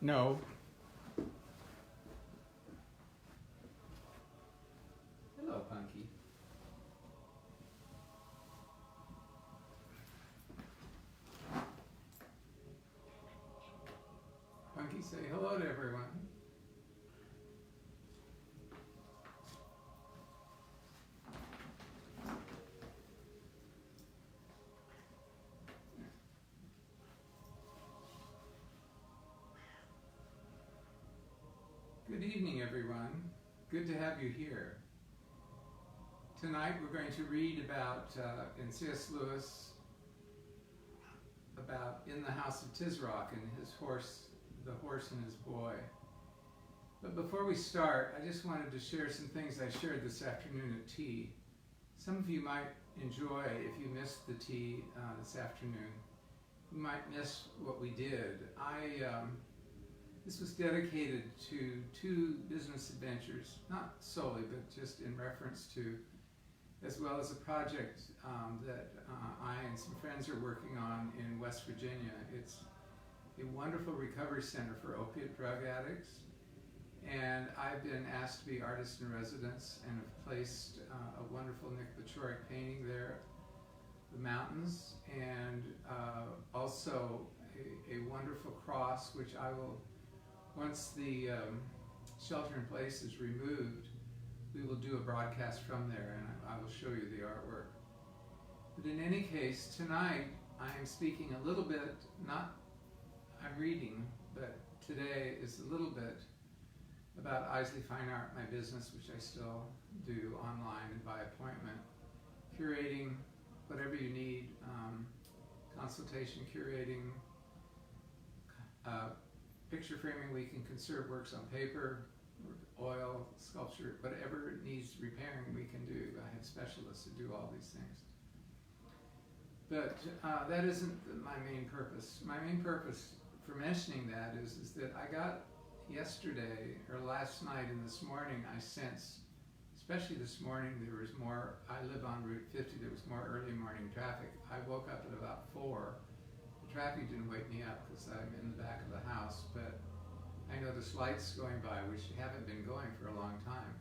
No. Hello, Punky. Punky, say hello to everyone. Good evening, everyone. Good to have you here. Tonight we're going to read about, in C.S. Lewis, about In the House of Tisroc and his horse, the horse and his boy. But before we start, I just wanted to share some things I shared this afternoon at tea. Some of you might enjoy, if you missed the tea this afternoon, you might miss what we did. This was dedicated to two business adventures, not solely, but just in reference to, as well as a project that I and some friends are working on in West Virginia. It's a wonderful recovery center for opiate drug addicts. And I've been asked to be artist in residence and have placed a wonderful Nick Paciorek painting there, the mountains, and also a wonderful cross, which I will, once the shelter in place is removed, we will do a broadcast from there and I will show you the artwork. But in any case, tonight I am speaking a little bit, I'm reading, but today is a little bit about Isley Fine Art, my business, which I still do online and by appointment, curating whatever you need, consultation, curating, picture framing. We can conserve works on paper, oil, sculpture, whatever needs repairing we can do. I have specialists who do all these things. But that isn't my main purpose. My main purpose for mentioning that is that I got yesterday, or last night and this morning, I sensed, especially this morning, there was more, I live on Route 50, there was more early morning traffic. I woke up at about 4. The traffic didn't wake me up because I'm in the back of the house, but I noticed lights going by, which haven't been going for a long time.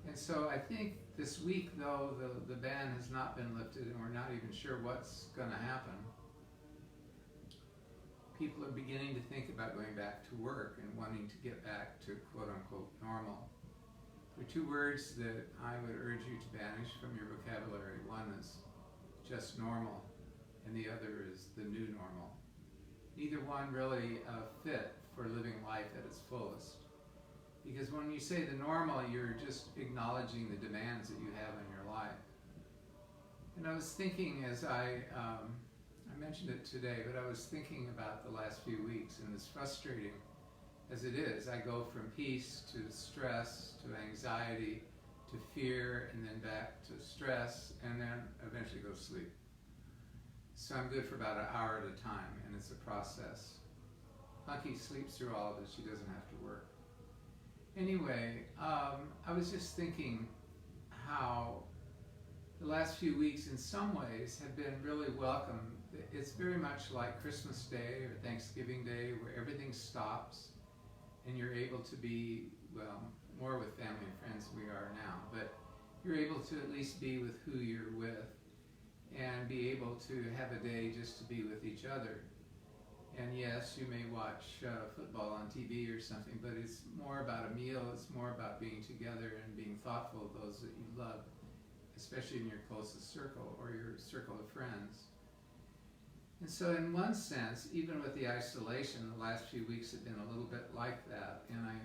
And so I think this week, though, the ban has not been lifted and we're not even sure what's going to happen, people are beginning to think about going back to work and wanting to get back to quote-unquote normal. There are two words that I would urge you to banish from your vocabulary. One is just normal, and the other is the new normal. Neither one really fit for living life at its fullest. Because when you say the normal, you're just acknowledging the demands that you have in your life. And I was thinking as I mentioned it today, but I was thinking about the last few weeks, and as frustrating as it is, I go from peace to stress to anxiety to fear and then back to stress and then eventually go to sleep. So I'm good for about an hour at a time, and it's a process. Punky sleeps through all of it, she doesn't have to work. Anyway, I was just thinking how the last few weeks in some ways have been really welcome. It's very much like Christmas Day or Thanksgiving Day, where everything stops and you're able to be, well, more with family and friends than we are now, but you're able to at least be with who you're with and be able to have a day just to be with each other. And yes, you may watch football on TV or something, but it's more about a meal, it's more about being together and being thoughtful of those that you love, especially in your closest circle or your circle of friends. And so in one sense, even with the isolation, the last few weeks have been a little bit like that. And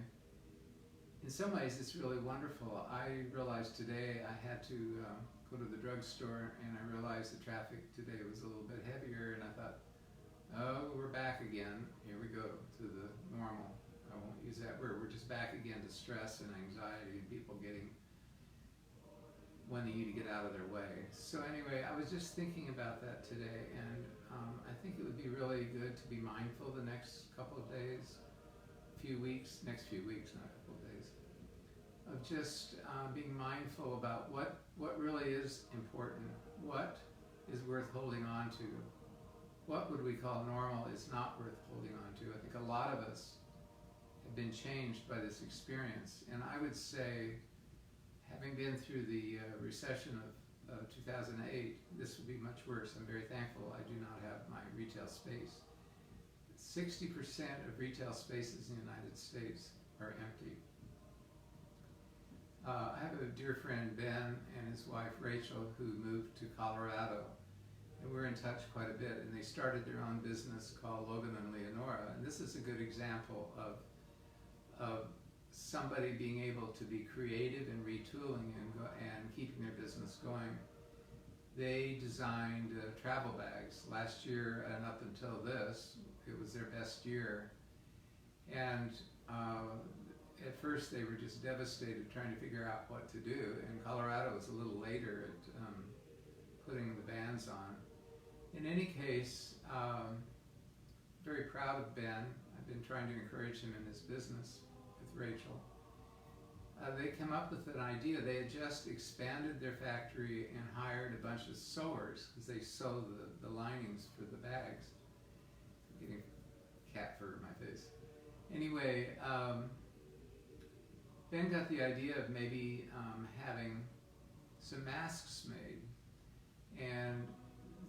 in some ways, it's really wonderful. I realized today I had to go to the drugstore, and I realized the traffic today was a little bit heavier, and I thought, oh, we're back again. Here we go to the normal. I won't use that word. We're just back again to stress and anxiety and people wanting you to get out of their way. So anyway, I was just thinking about that today, and I think it would be really good to be mindful the next couple of days, next few weeks, not a couple of days, of just being mindful about what really is important, what is worth holding on to, what would we call normal is not worth holding on to. I think a lot of us have been changed by this experience. And I would say, having been through the recession of 2008, this would be much worse. I'm very thankful I do not have my retail space. 60% of retail spaces in the United States are empty. I have a dear friend, Ben, and his wife, Rachel, who moved to Colorado, and we're in touch quite a bit, and they started their own business called Logan and Leonora, and this is a good example of somebody being able to be creative and retooling and keeping their business going. They designed travel bags last year, and up until this, it was their best year. And at first they were just devastated trying to figure out what to do. And Colorado was a little later at putting the bans on. In any case, very proud of Ben. I've been trying to encourage him in his business with Rachel. They came up with an idea. They had just expanded their factory and hired a bunch of sewers because they sew the linings for the bags. I'm getting cat fur in my face. Anyway, Ben got the idea of maybe having some masks made, and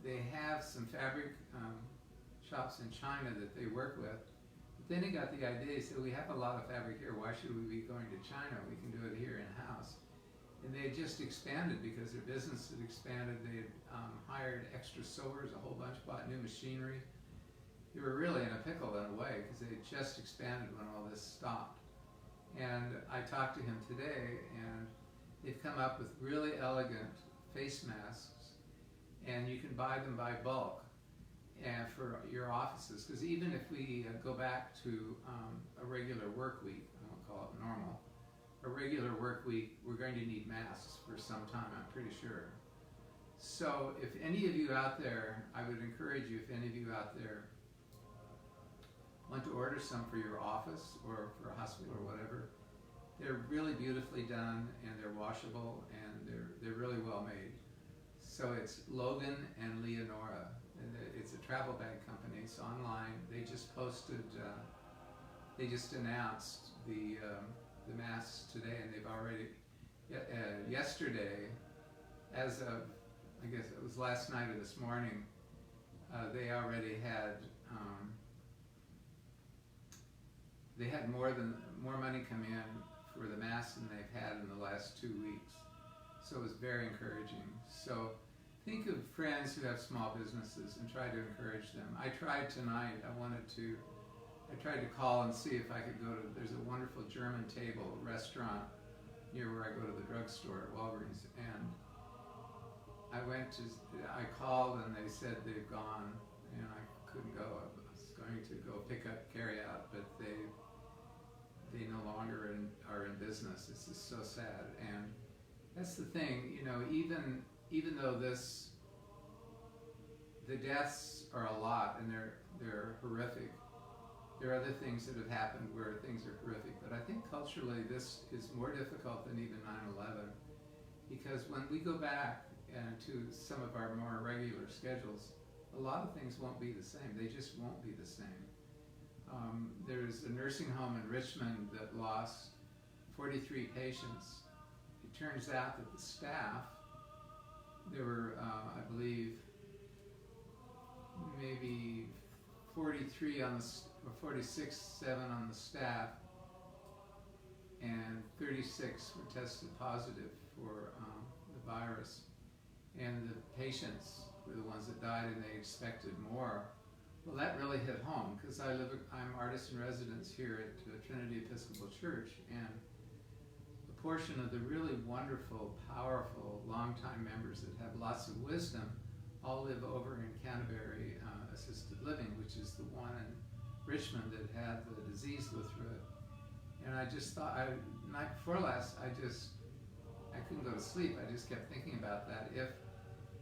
they have some fabric shops in China that they work with. But then he got the idea, he said, we have a lot of fabric here, why should we be going to China? We can do it here in-house. And they had just expanded because their business had expanded. They had hired extra sewers, a whole bunch, bought new machinery. They were really in a pickle in a way because they had just expanded when all this stopped. And I talked to him today, and they've come up with really elegant face masks, and you can buy them by bulk and for your offices. Because even if we go back to a regular work week, I won't call it normal, a regular work week, we're going to need masks for some time, I'm pretty sure. So if any of you out there, I would encourage you, if any of you out there want to order some for your office or for a hospital or whatever, they're really beautifully done, and they're washable, and they're really well made. So it's Logan and Leonora, and it's a travel bag company. It's online. They just posted, they just announced the masks today, and they've already, yesterday, as of, I guess it was last night or this morning, they already had more money come in for the masks than they've had in the last 2 weeks. So it was very encouraging. So think of friends who have small businesses and try to encourage them. I tried tonight, I tried to call and see if I could go to, there's a wonderful German table restaurant near where I go to the drugstore at Walgreens, and I called and they said they've gone, and I couldn't go. I was going to go pick up carry out, but they no longer are in business. It's just so sad. And that's the thing, you know, even though the deaths are a lot and they're horrific, there are other things that have happened where things are horrific. But I think culturally this is more difficult than even 9/11, because when we go back to some of our more regular schedules, a lot of things won't be the same. They just won't be the same. There's a nursing home in Richmond that lost 43 patients. It turns out that the staff, there were, I believe, maybe 43 on the, or 46, 7 on the staff, and 36 were tested positive for the virus. And the patients were the ones that died, and they expected more. Well, that really hit home, because I'm artist in residence here at Trinity Episcopal Church, and a portion of the really wonderful, powerful, longtime members that have lots of wisdom all live over in Canterbury Assisted Living, which is the one in Richmond that had the disease go through it. And I just thought, night before last, I couldn't go to sleep. I just kept thinking about that.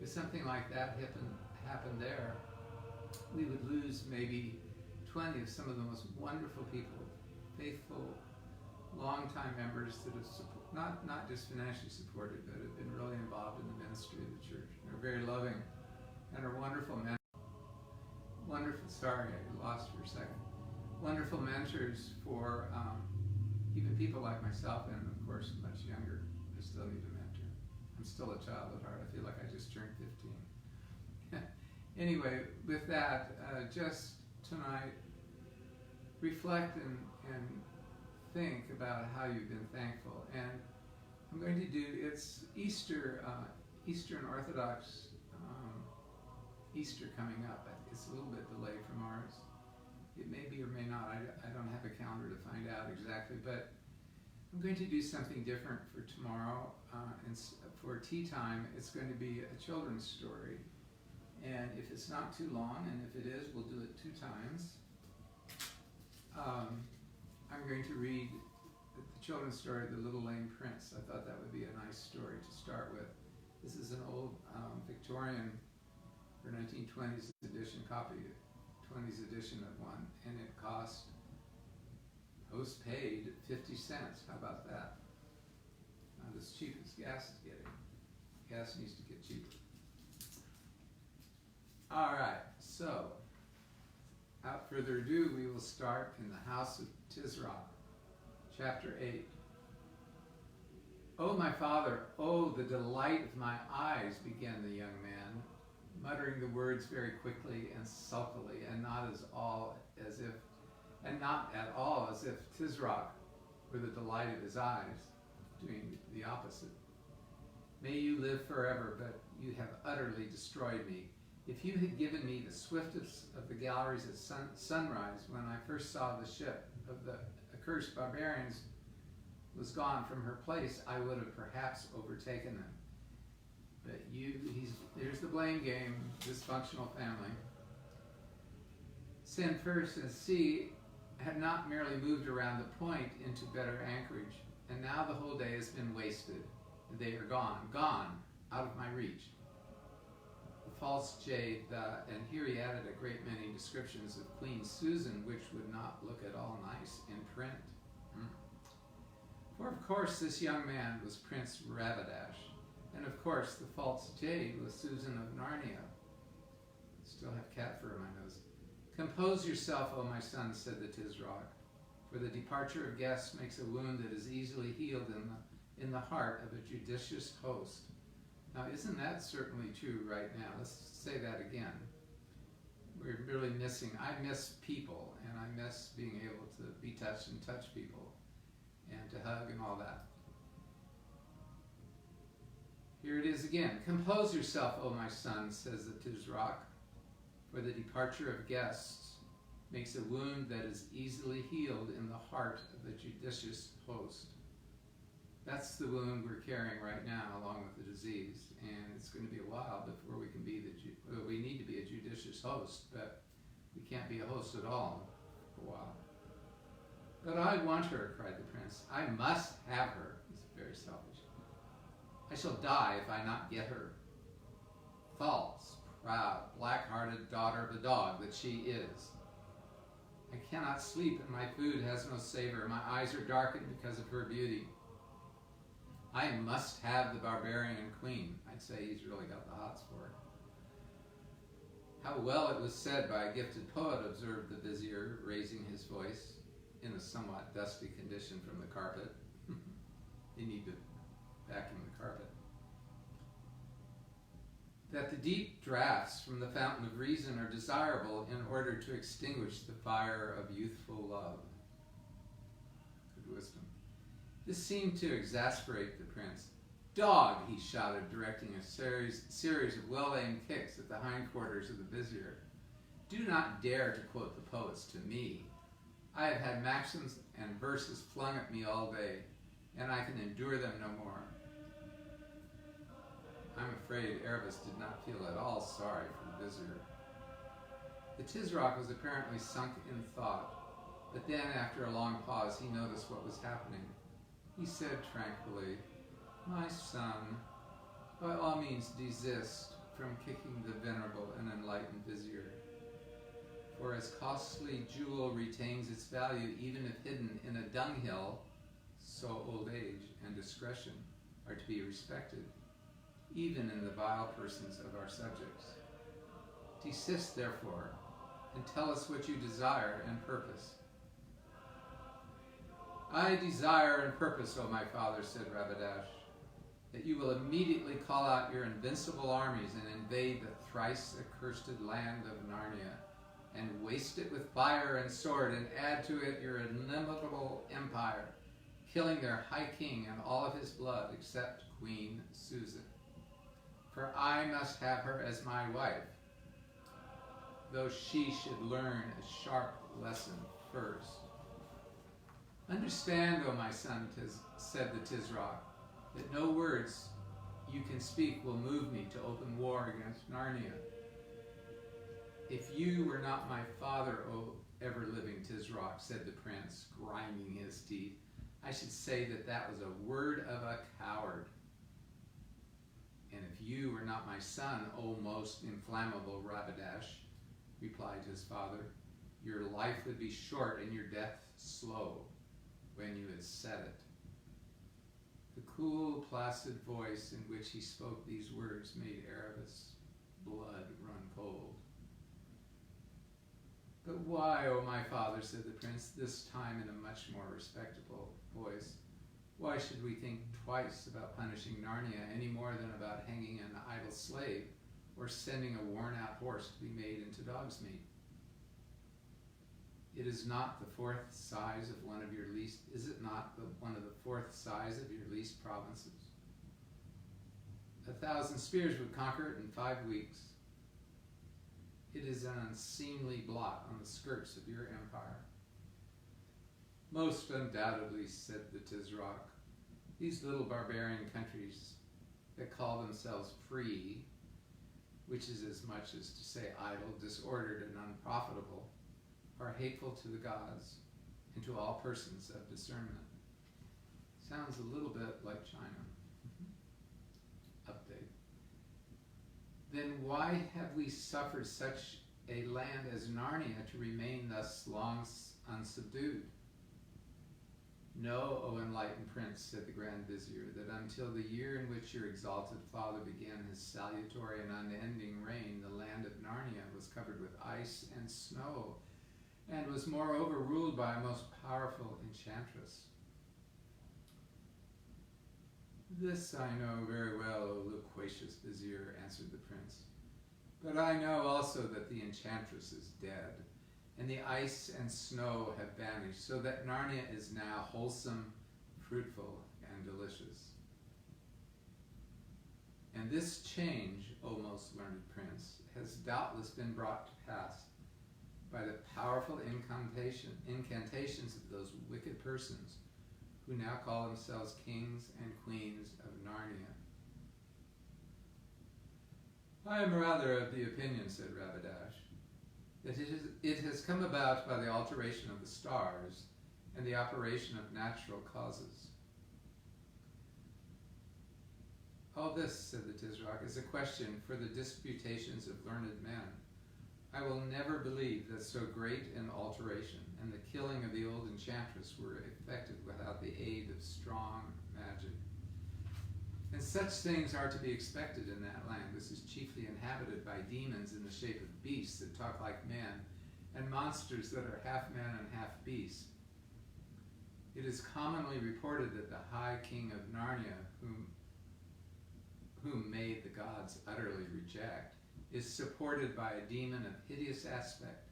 If something like that happened there, we would lose maybe 20 of some of the most wonderful people, faithful, long-time members that have not just financially supported, but have been really involved in the ministry of the church. They're very loving and are wonderful men. wonderful, sorry, I lost for a second. Wonderful mentors for even people like myself, and of course much younger. I still need a mentor. I'm still a child at heart. I feel like I just turned 15. Anyway, with that, just tonight, reflect and think about how you've been thankful. And I'm going to do, it's Easter, Eastern Orthodox Easter coming up. It's a little bit delayed from ours. It may be or may not. I don't have a calendar to find out exactly, but I'm going to do something different for tomorrow. And for tea time, it's going to be a children's story. And if it's not too long, and if it is, we'll do it 2 times. I'm going to read the children's story, The Little Lame Prince. I thought that would be a nice story to start with. This is an old Victorian or 1920s edition copy, 20s edition of one, and it cost, host paid 50 cents. How about that? Not as cheap as gas is getting. Gas needs to get cheaper. All right, so without further ado, we will start in the house of Tisroc, chapter 8. "Oh, my father, oh, the delight of my eyes," began the young man, muttering the words very quickly and sulkily, and not at all as if Tisroc were the delight of his eyes, doing the opposite. "May you live forever, but you have utterly destroyed me. If you had given me the swiftest of the galleries at sunrise, when I first saw the ship of the accursed barbarians was gone from her place, I would have perhaps overtaken them. But there's the blame game, dysfunctional family. Send first and sea had not merely moved around the point into better anchorage, and now the whole day has been wasted. They are gone, out of my reach. The false jade, and here he added a great many descriptions of Queen Susan, which would not look at all nice in print. For of course this young man was Prince Rabadash, and of course the false jade was Susan of Narnia. Still have cat fur in my nose. Compose yourself, O my son, said the Tisroc, for the departure of guests makes a wound that is easily healed in the heart of a judicious host. Now, isn't that certainly true right now? Let's say that again. We're really I miss people, and I miss being able to be touched and touch people, and to hug and all that. Here it is again. Compose yourself, O my son, says the Tisroc, for the departure of guests makes a wound that is easily healed in the heart of a judicious host. That's the wound we're carrying right now, along with the disease, and it's going to be a while before we can be we need to be a judicious host, but we can't be a host at all for a while. But I want her, cried the prince. I must have her. He's very selfish. I shall die if I not get her. False, proud, black-hearted daughter of a dog that she is. I cannot sleep, and my food has no savor. My eyes are darkened because of her beauty. I must have the barbarian queen. I'd say he's really got the hots for her. How well it was said by a gifted poet, observed the vizier, raising his voice in a somewhat dusty condition from the carpet. You need to vacuum the carpet. That the deep draughts from the fountain of reason are desirable in order to extinguish the fire of youthful love. Good wisdom. This seemed to exasperate the prince. Dog, he shouted, directing a series of well-aimed kicks at the hindquarters of the vizier. Do not dare to quote the poets to me. I have had maxims and verses flung at me all day, and I can endure them no more. I'm afraid Erebus did not feel at all sorry for the vizier. The Tisroc was apparently sunk in thought, but then, after a long pause, he noticed what was happening. He said tranquilly, My son, by all means desist from kicking the venerable and enlightened vizier. For as costly jewel retains its value even if hidden in a dunghill, so old age and discretion are to be respected, even in the vile persons of our subjects. Desist, therefore, and tell us what you desire and purpose. I desire and purpose, O my father, said Rabadash, that you will immediately call out your invincible armies and invade the thrice accursed land of Narnia, and waste it with fire and sword, and add to it your inimitable empire, killing their high king and all of his blood except Queen Susan. For I must have her as my wife, though she should learn a sharp lesson first. Understand, O my son, said the Tizrock, that no words you can speak will move me to open war against Narnia. If you were not my father, O ever-living Tizrock, said the prince, grinding his teeth, I should say that that was a word of a coward. And if you were not my son, O most inflammable Rabadash, replied his father, your life would be short and your death slow when you had said it. The cool, placid voice in which he spoke these words made Erebus' blood run cold. But why, O my father, said the prince, this time in a much more respectable voice, why should we think twice about punishing Narnia any more than about hanging an idle slave or sending a worn-out horse to be made into dog's meat? It is not the fourth size of one of your least, is it not one of the fourth size of your least provinces? 1,000 spears would conquer it in 5 weeks. It is an unseemly blot on the skirts of your empire. Most undoubtedly, said the Tizrock, these little barbarian countries that call themselves free, which is as much as to say idle, disordered, and unprofitable, are hateful to the gods and to all persons of discernment. Sounds a little bit like China. Update. Then why have we suffered such a land as Narnia to remain thus long unsubdued? Know, O enlightened prince, said the Grand Vizier, that until the year in which your exalted father began his salutary and unending reign, the land of Narnia was covered with ice and snow, and was moreover ruled by a most powerful enchantress. This I know very well, O loquacious Vizier, answered the prince. But I know also that the enchantress is dead, and the ice and snow have vanished, so that Narnia is now wholesome, fruitful, and delicious. And this change, O most learned prince, has doubtless been brought to pass by the powerful incantations of those wicked persons who now call themselves kings and queens of Narnia. I am rather of the opinion, said Rabadash, that it has come about by the alteration of the stars and the operation of natural causes. All this, said the Tizrock, is a question for the disputations of learned men. I will never believe that so great an alteration and the killing of the old enchantress were effected without the aid of strong magic. And such things are to be expected in that land. This is chiefly inhabited by demons in the shape of beasts that talk like men, and monsters that are half men and half beast. It is commonly reported that the High King of Narnia, whom may the gods utterly reject, is supported by a demon of hideous aspect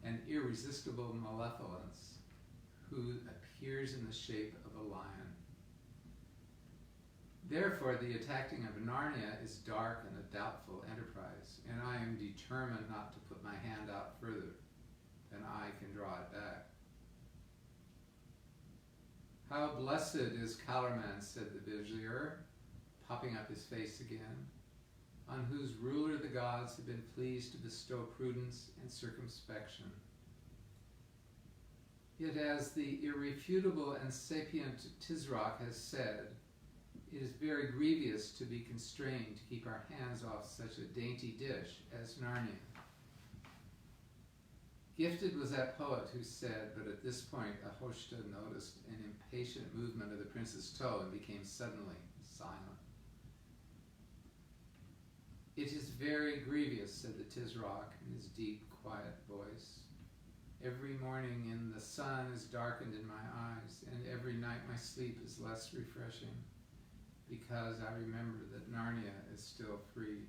and irresistible malevolence, who appears in the shape of a lion. Therefore, the attacking of Narnia is dark and a doubtful enterprise, and I am determined not to put my hand out further than I can draw it back. How blessed is Calorman, said the Vizier, popping up his face again, on whose ruler the gods have been pleased to bestow prudence and circumspection. Yet as the irrefutable and sapient Tizrock has said, it is very grievous to be constrained to keep our hands off such a dainty dish as Narnia. Gifted was that poet who said, but at this point Ahoshta noticed an impatient movement of the prince's toe and became suddenly silent. It is very grievous, said the Tizrock in his deep, quiet voice. Every morning the sun is darkened in my eyes, and every night my sleep is less refreshing, because I remember that Narnia is still free.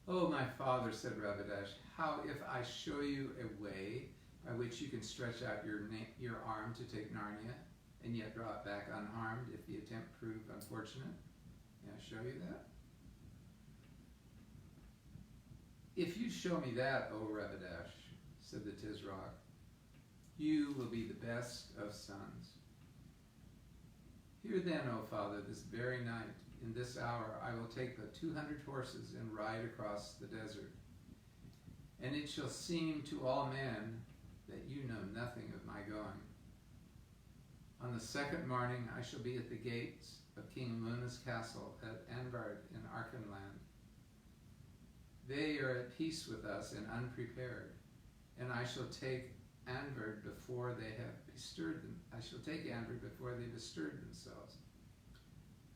Oh, my father, said Rabadash, how if I show you a way by which you can stretch out your arm to take Narnia, and yet draw it back unharmed if the attempt prove unfortunate? May I show you that? If you show me that, O Rabadash, said the Tisroc, you will be the best of sons. Here then, O father, this very night, in this hour, I will take the 200 horses and ride across the desert. And it shall seem to all men that you know nothing of my going. On the second morning, I shall be at the gates of King Luna's castle at Anvard in Arkenland. They are at peace with us and unprepared, and I shall take Anvard before they have bestirred them. I shall take Anvard before they bestirred themselves.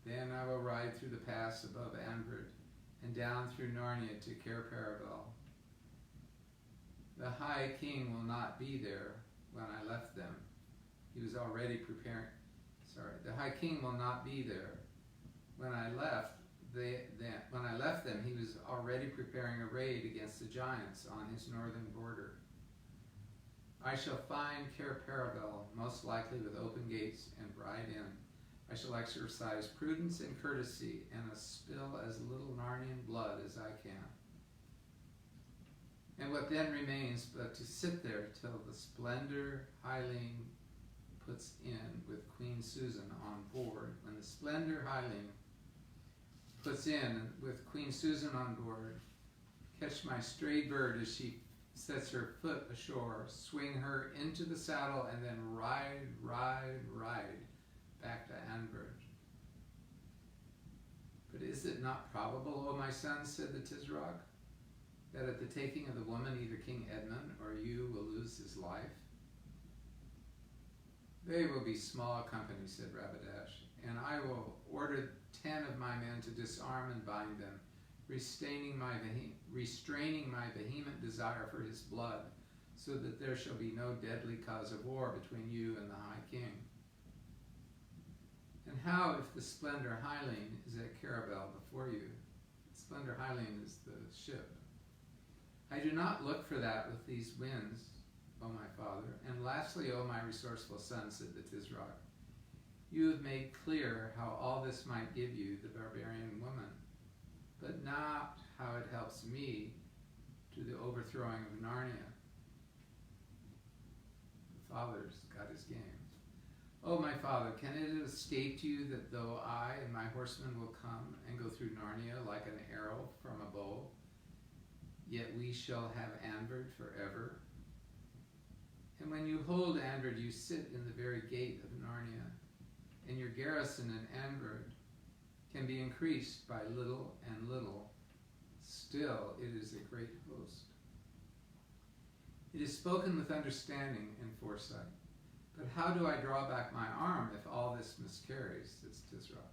Then I will ride through the pass above Anvard and down through Narnia to Cair Paravel. The High King will not be there when I left them. He was already preparing. The High King will not be there when I left. When I left them, he was already preparing a raid against the giants on his northern border. I shall find Cair Paravel, most likely with open gates, and ride in. I shall exercise prudence and courtesy, and spill as little Narnian blood as I can. And what then remains but to sit there till the Splendor Hylene puts in with Queen Susan on board. When the Splendor Hylene puts in with Queen Susan on board, catch my stray bird as she sets her foot ashore, swing her into the saddle, and then ride back to Anvard. But is it not probable, O my son, said the Tisroc, that at the taking of the woman either King Edmund or you will lose his life? They will be small company, said Rabadash, and I will order 10 of my men to disarm and bind them, restraining my vehement desire for his blood, so that there shall be no deadly cause of war between you and the High King. And how if the Splendor Hylene is at Caravel before you? Splendor Hylene is the ship. I do not look for that with these winds, O my father. And lastly, O my resourceful son, said the Tisroc, you have made clear how all this might give you the barbarian woman, but not how it helps me to the overthrowing of Narnia. The father's got his game. Oh, my father, can it escape you that though I and my horsemen will come and go through Narnia like an arrow from a bow, yet we shall have Anvard forever? And when you hold Anvard, you sit in the very gate of Narnia, and your garrison in Anvard can be increased by little and little. Still, it is a great host. It is spoken with understanding and foresight. But how do I draw back my arm if all this miscarries, says Tisroc?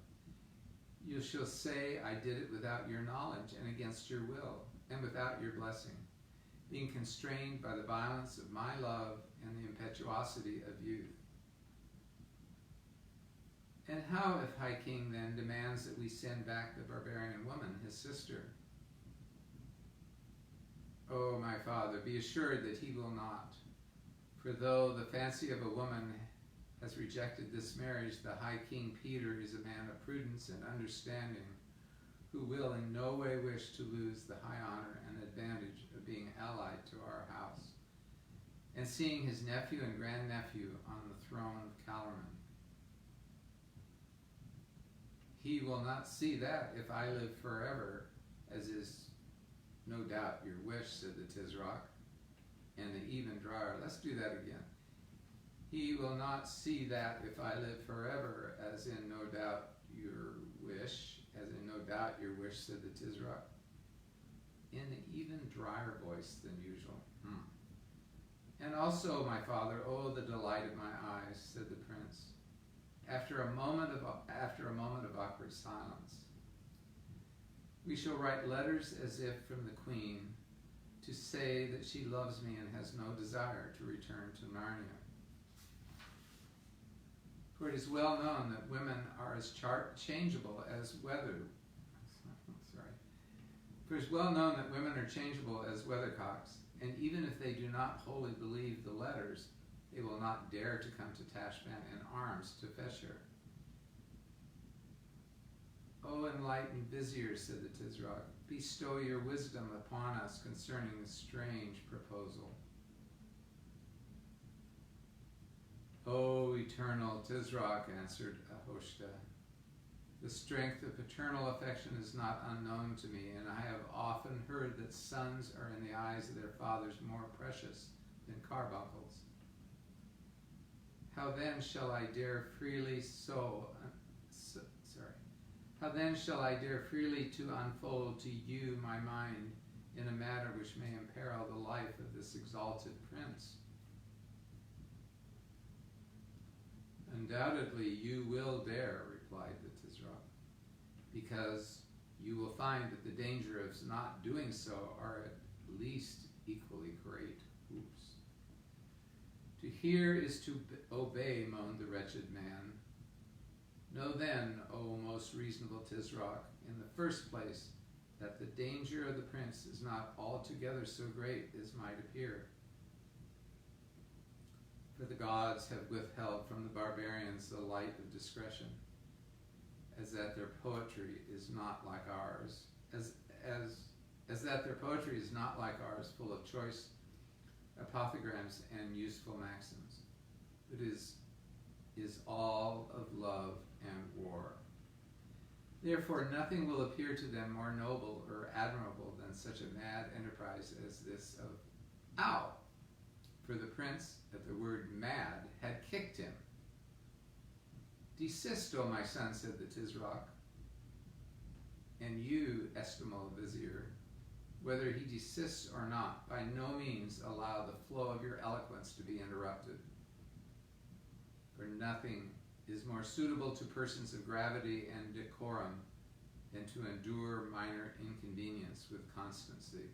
You shall say I did it without your knowledge and against your will, and without your blessing, being constrained by the violence of my love and the impetuosity of youth. And how if High King then demands that we send back the barbarian woman, his sister? Oh, my father, be assured that he will not. For though the fancy of a woman has rejected this marriage, the High King Peter is a man of prudence and understanding, who will in no way wish to lose the high honor and advantage of being allied to our house, and seeing his nephew and grandnephew on the throne of Calormen. He will not see that if I live forever, as is no doubt your wish, said the Tisroc. And the even drier. Let's do that again. He will not see that if I live forever, as in no doubt your wish, as in no doubt your wish, said the Tisroc, in an even drier voice than usual. And also, my father, oh, the delight of my eyes, said the prince, after a moment of awkward silence. We shall write letters as if from the queen, to say that she loves me and has no desire to return to Narnia. For it is well known that women are as changeable as weather. For it is well known that women are changeable as weathercocks, and even if they do not wholly believe the letters, they will not dare to come to Tashbaan in arms to fetch her. O enlightened vizier, said the Tizrak, bestow your wisdom upon us concerning this strange proposal. O eternal Tizrak, answered Ahoshta, the strength of paternal affection is not unknown to me, and I have often heard that sons are in the eyes of their fathers more precious than carbuncles. How then shall I dare freely How then shall I dare freely to unfold to you my mind in a matter which may imperil the life of this exalted prince? Undoubtedly you will dare, replied the Tizrak, because you will find that the danger of not doing so are at least equally great. Oops. To hear is to obey, moaned the wretched man. Know then, O most reasonable Tizrak, in the first place, that the danger of the prince is not altogether so great as might appear. For the gods have withheld from the barbarians the light of discretion, as that their poetry is not like ours, as that their poetry is not like ours, full of choice apophthegms and useful maxims, but is all of love and war. Therefore nothing will appear to them more noble or admirable than such a mad enterprise as this of Ow! For the prince, at the word mad, had kicked him. Desist, O my son, said the Tizrak, and you, estimable vizier, whether he desists or not, by no means allow the flow of your eloquence to be interrupted. For nothing is more suitable to persons of gravity and decorum than to endure minor inconvenience with constancy.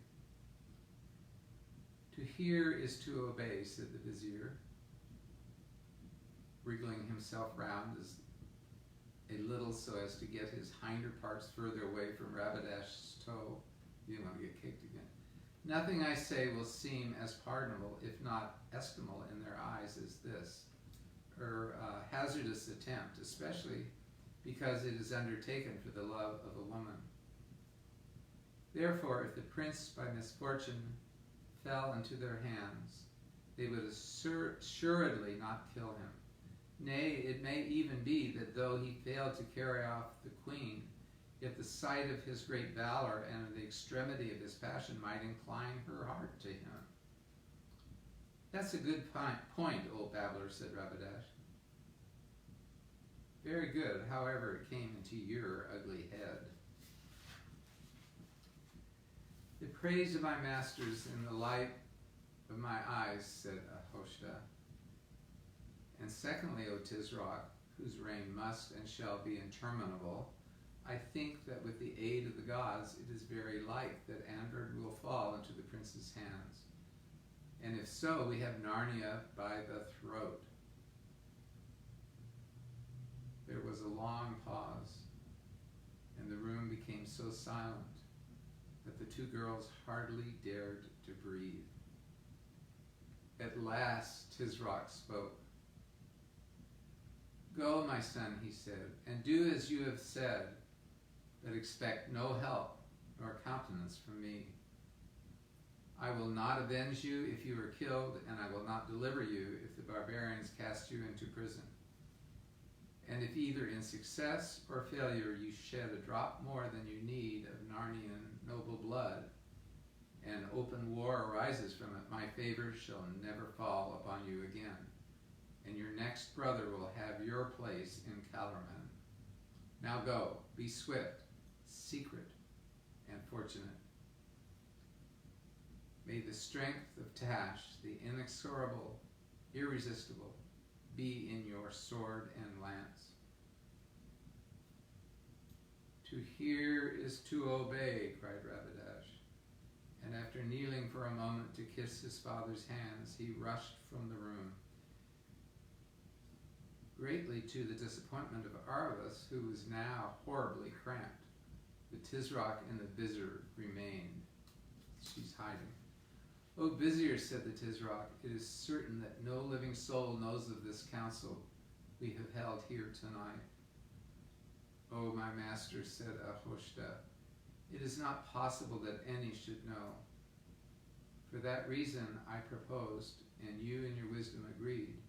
To hear is to obey, said the vizier, wriggling himself round as a little so as to get his hinder parts further away from Rabadash's toe. You didn't want to get kicked again. Nothing I say will seem as pardonable, if not estimable in their eyes, as this, or hazardous attempt, especially because it is undertaken for the love of a woman. Therefore, if the prince by misfortune fell into their hands, they would assuredly not kill him. Nay, it may even be that though he failed to carry off the queen, yet the sight of his great valor and of the extremity of his passion might incline her heart to him. That's a good point, old babbler, said Rabadash. Very good, however it came into your ugly head. The praise of my masters in the light of my eyes, said Ahoshta. And secondly, O Tizrak, whose reign must and shall be interminable, I think that with the aid of the gods it is very like that Andred will fall into the prince's hands. And if so, we have Narnia by the throat. There was a long pause, and the room became so silent that the two girls hardly dared to breathe. At last Tizrak spoke. Go, my son, he said, and do as you have said, but expect no help nor countenance from me. I will not avenge you if you are killed, and I will not deliver you if the barbarians cast you into prison. And if either in success or failure you shed a drop more than you need of Narnian noble blood, and open war arises from it, my favor shall never fall upon you again, and your next brother will have your place in Calormen. Now go, be swift, secret, and fortunate. May the strength of Tash, the inexorable, irresistible, be in your sword and lance. To hear is to obey, cried Rabadash, and after kneeling for a moment to kiss his father's hands, he rushed from the room. Greatly to the disappointment of Arvas, who was now horribly cramped, the Tisroc and the Vizier remained. She's hiding. "O Vizier," said the Tisroc, "it is certain that no living soul knows of this council we have held here tonight." "O my master," said Ahoshta, "it is not possible that any should know. For that reason I proposed, and you in your wisdom agreed,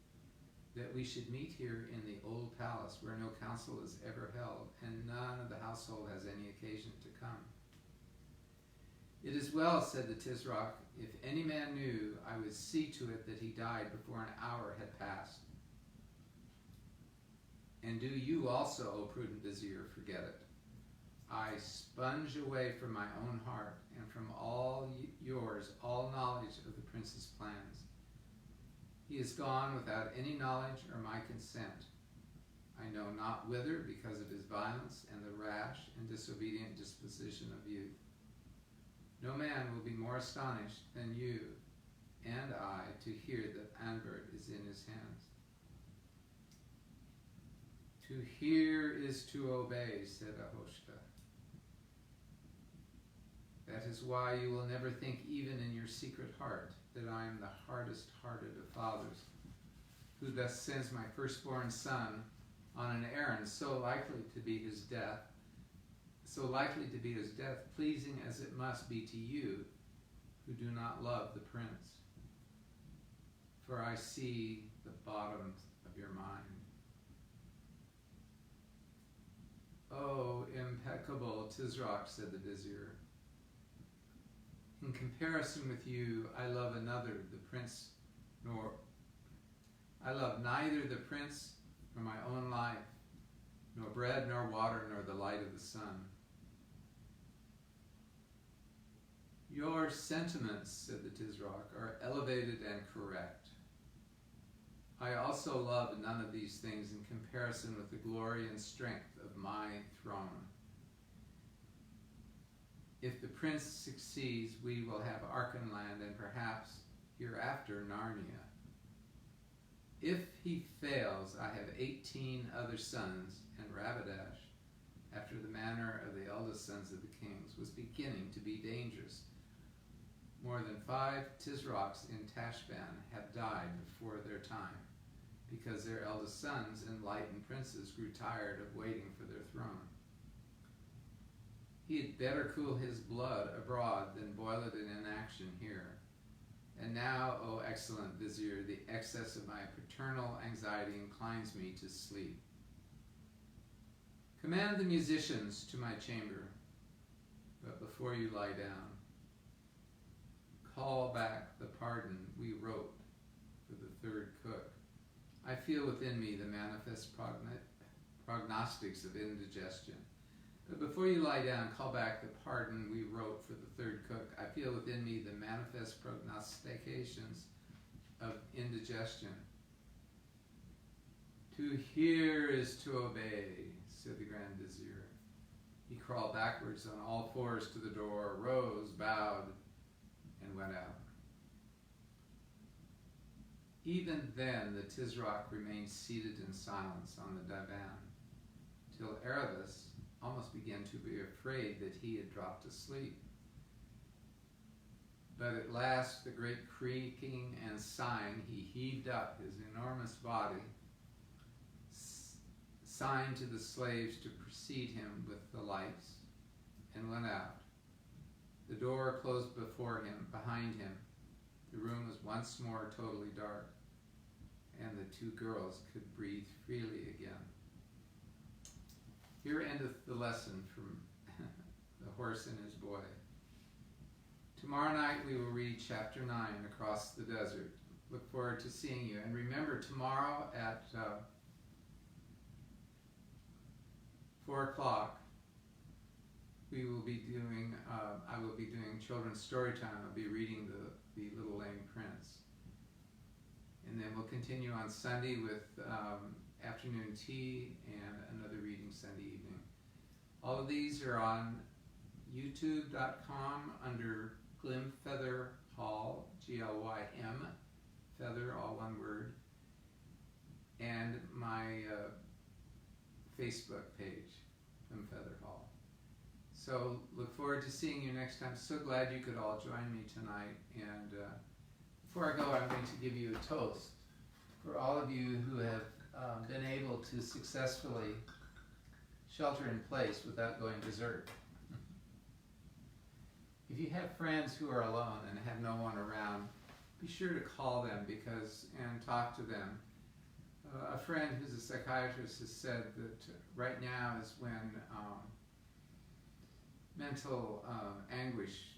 that we should meet here in the old palace where no council is ever held, and none of the household has any occasion to come." "It is well," said the Tisroc. "If any man knew, I would see to it that he died before an hour had passed. And do you also, O prudent Vizier, forget it. I sponge away from my own heart and from all yours all knowledge of the prince's plans. He is gone without any knowledge or my consent. I know not whither, because of his violence and the rash and disobedient disposition of youth. No man will be more astonished than you and I to hear that Anbert is in his hands." "To hear is to obey," said Ahoshta. "That is why you will never think even in your secret heart that I am the hardest hearted of fathers, who thus sends my firstborn son on an errand so likely to be his death, pleasing as it must be to you who do not love the prince. For I see the bottoms of your mind." "O impeccable Tisroc," said the Vizier, "in comparison with you, I love neither the prince nor my own life, nor bread, nor water, nor the light of the sun." "Your sentiments," said the Tisroc, "are elevated and correct. I also love none of these things in comparison with the glory and strength of my throne. If the prince succeeds, we will have Archenland and perhaps hereafter Narnia. If he fails, I have 18 other sons, and Rabadash, after the manner of the eldest sons of the kings, was beginning to be dangerous. More than 5 Tisrocs in Tashban have died before their time, because their eldest sons, enlightened princes, grew tired of waiting for their throne. He had better cool his blood abroad than boil it in inaction here. And now, O excellent Vizier, the excess of my paternal anxiety inclines me to sleep. Command the musicians to my chamber, but before you lie down, call back the pardon we wrote for the third cook. I feel within me the manifest prognostics of indigestion. But before you lie down, call back the pardon we wrote for the third cook. I feel within me the manifest prognostications of indigestion." "To hear is to obey," said the Grand Vizier. He crawled backwards on all fours to the door, rose, bowed, and went out. Even then the Tisroc remained seated in silence on the divan, till Arvas almost began to be afraid that he had dropped asleep. But at last, the great creaking and sighing, he heaved up his enormous body, signed to the slaves to precede him with the lights, and went out. The door closed behind him. The room was once more totally dark, and the 2 girls could breathe freely again. Here endeth the lesson from The Horse and His Boy. Tomorrow night we will read chapter 9, Across the Desert. Look forward to seeing you. And remember, tomorrow at 4 o'clock, we will be doing, I will be doing children's story time. I'll be reading the Little Lame Prince. And then we'll continue on Sunday with afternoon tea and another reading Sunday evening. All of these are on youtube.com under Glymfeather Hall, Glym, feather, all one word, and my Facebook page, Glymfeather Hall. So look forward to seeing you next time. So glad you could all join me tonight. And before I go, I'm going to give you a toast for all of you who have been able to successfully shelter in place without going berserk. If you have friends who are alone and have no one around, be sure to call them and talk to them. A friend who's a psychiatrist has said that right now is when mental anguish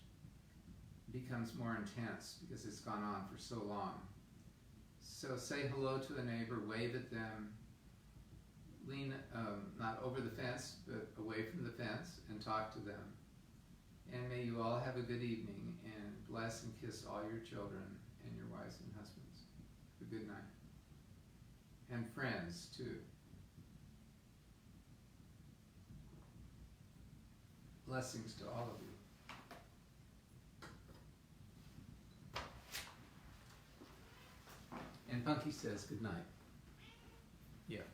becomes more intense because it's gone on for so long. So say hello to a neighbor, wave at them, lean not over the fence, but away from the fence, and talk to them. And may you all have a good evening, and bless and kiss all your children and your wives and husbands. A good night. And friends, too. Blessings to all of you. And Punky says good night. Yeah.